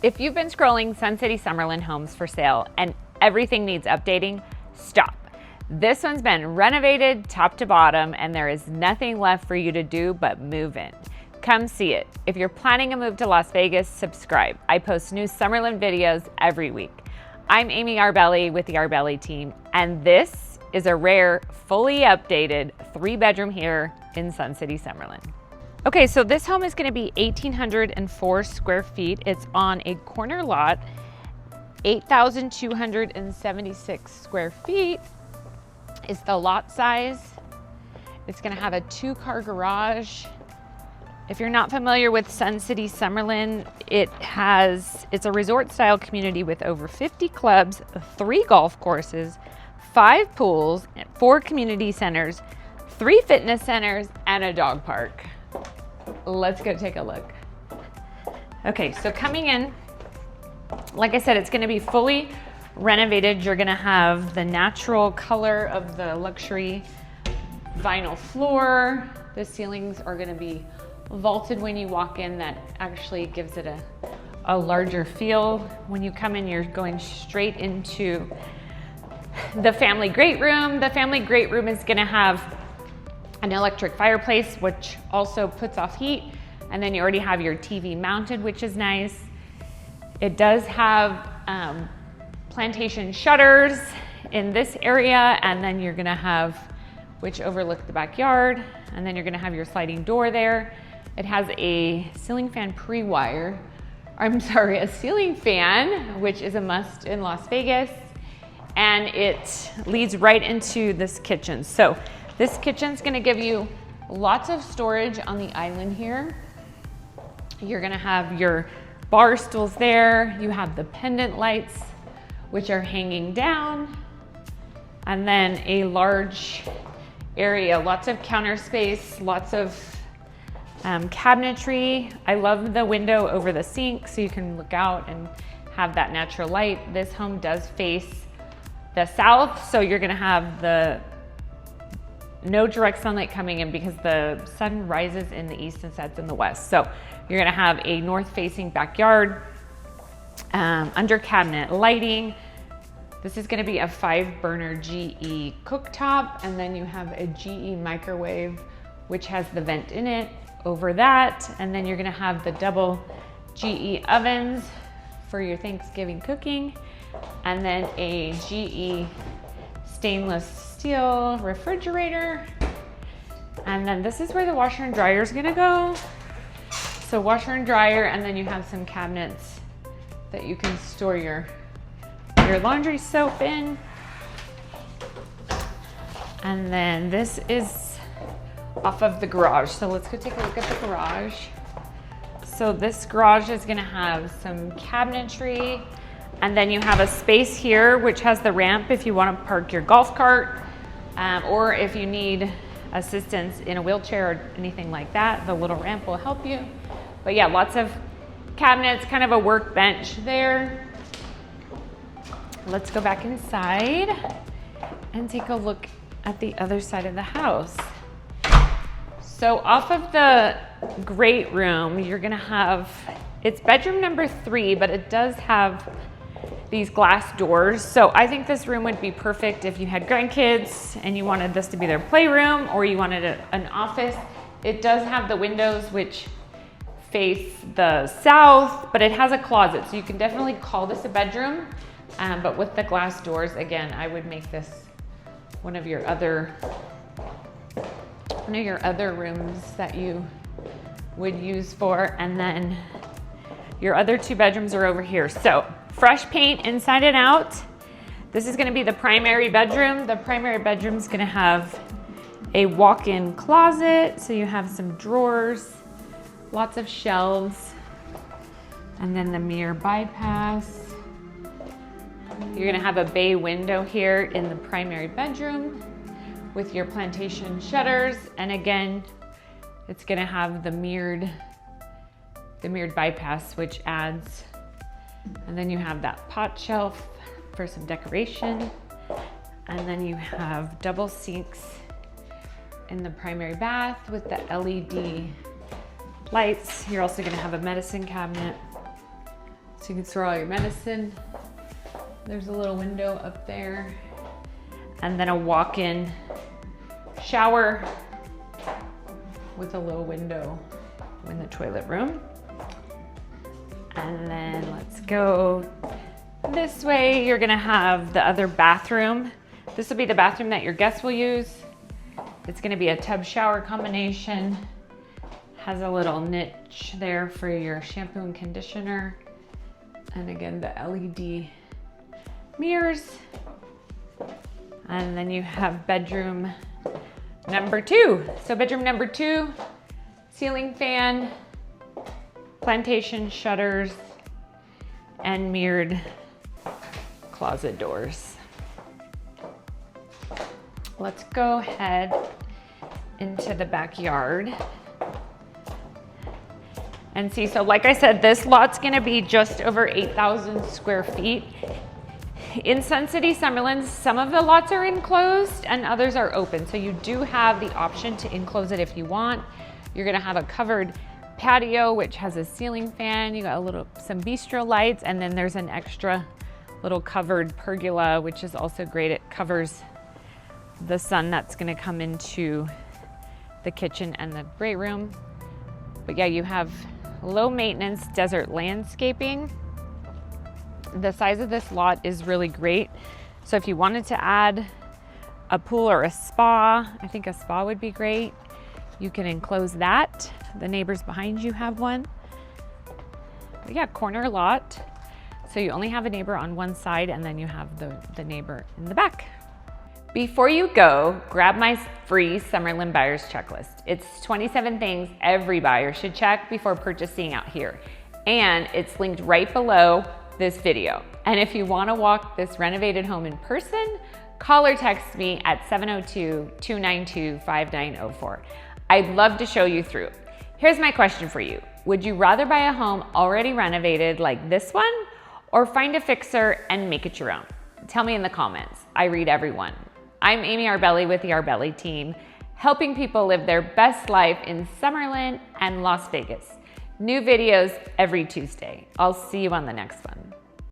If you've been scrolling Sun City Summerlin homes for sale and everything needs updating, stop. This one's been renovated top to bottom and there is nothing left for you to do but move in. Come see it. If you're planning a move to Las Vegas, subscribe. I post new Summerlin videos every week. I'm Amy Arbeli with the Arbeli team, and this is a rare, fully updated 3-bedroom here in Sun City Summerlin. Okay, so this home is gonna be 1,804 square feet. It's on a corner lot, 8,276 square feet is the lot size. It's gonna have a 2-car garage. If you're not familiar with Sun City Summerlin, it's a resort style community with over 50 clubs, 3 golf courses, 5 pools, 4 community centers, 3 fitness centers, and a dog park. Let's go take a look. Okay, so coming in, like I said, it's gonna be fully renovated. You're gonna have the natural color of the luxury vinyl floor. The ceilings are gonna be vaulted when you walk in. That actually gives it a larger feel. When you come in, you're going straight into the family great room. The family great room is gonna have an electric fireplace, which also puts off heat. And then you already have your TV mounted, which is nice. It does have plantation shutters in this area. And then you're gonna have, which overlook the backyard. And then you're gonna have your sliding door there. It has a ceiling fan a ceiling fan, which is a must in Las Vegas. And it leads right into this kitchen. So this kitchen's gonna give you lots of storage on the island here. You're gonna have your bar stools there. You have the pendant lights, which are hanging down. And then a large area, lots of counter space, lots of cabinetry. I love the window over the sink so you can look out and have that natural light. This home does face the south, so you're gonna have no direct sunlight coming in because the sun rises in the east and sets in the west. So you're gonna have a north-facing backyard, under cabinet lighting. This is gonna be a 5-burner GE cooktop, and then you have a GE microwave, which has the vent in it over that. And then you're gonna have the double GE ovens for your Thanksgiving cooking, and then a GE stainless steel refrigerator. And then this is where the washer and dryer is gonna go. So washer and dryer, and then you have some cabinets that you can store your laundry soap in. And then this is off of the garage. So let's go take a look at the garage. So this garage is gonna have some cabinetry, and then you have a space here which has the ramp if you want to park your golf cart, or if you need assistance in a wheelchair or anything like that, the little ramp will help you. But yeah, lots of cabinets, kind of a workbench there. Let's go back inside and take a look at the other side of the house. So off of the great room, you're gonna have, it's bedroom number 3, but it does have these glass doors. So I think this room would be perfect if you had grandkids and you wanted this to be their playroom, or you wanted an office. It does have the windows which face the south, but it has a closet. So you can definitely call this a bedroom. But with the glass doors, again, I would make this one of your other rooms that you would use for. And then your other 2 bedrooms are over here. So fresh paint inside and out. This is gonna be the primary bedroom. The primary bedroom is gonna have a walk-in closet. So you have some drawers, lots of shelves, and then the mirror bypass. You're gonna have a bay window here in the primary bedroom with your plantation shutters. And again, it's gonna have the mirrored bypass, which adds, and then you have that pot shelf for some decoration. And then you have double sinks in the primary bath with the LED lights. You're also gonna have a medicine cabinet. So So you can store all your medicine. There's a little window up there. And then a walk-in shower with a little window in the toilet room. And then let's go this way. You're gonna have the other bathroom. This will be the bathroom that your guests will use. It's gonna be a tub shower combination. Has a little niche there for your shampoo and conditioner. And again, the LED mirrors. And then you have bedroom number 2. So bedroom number 2, ceiling fan, plantation shutters, and mirrored closet doors. Let's go ahead into the backyard and see. So like I said, this lot's gonna be just over 8,000 square feet. In Sun City Summerlin, some of the lots are enclosed and others are open. So you do have the option to enclose it if you want. You're gonna have a covered patio, which has a ceiling fan. You got some bistro lights, and then there's an extra little covered pergola, which is also great. It covers the sun that's gonna come into the kitchen and the great room. But yeah, you have low maintenance desert landscaping. The size of this lot is really great. So if you wanted to add a pool or a spa, I think a spa would be great. You can enclose that. The neighbors behind you have one. But yeah, corner lot. So you only have a neighbor on one side, and then you have the neighbor in the back. Before you go, grab my free Summerlin Buyer's Checklist. It's 27 things every buyer should check before purchasing out here. And it's linked right below this video. And if you wanna walk this renovated home in person, call or text me at 702-292-5904. I'd love to show you through. Here's my question for you. Would you rather buy a home already renovated like this one, or find a fixer and make it your own? Tell me in the comments. I read everyone. I'm Amy Arbeli with the Arbeli team, helping people live their best life in Summerlin and Las Vegas. New videos every Tuesday. I'll see you on the next one.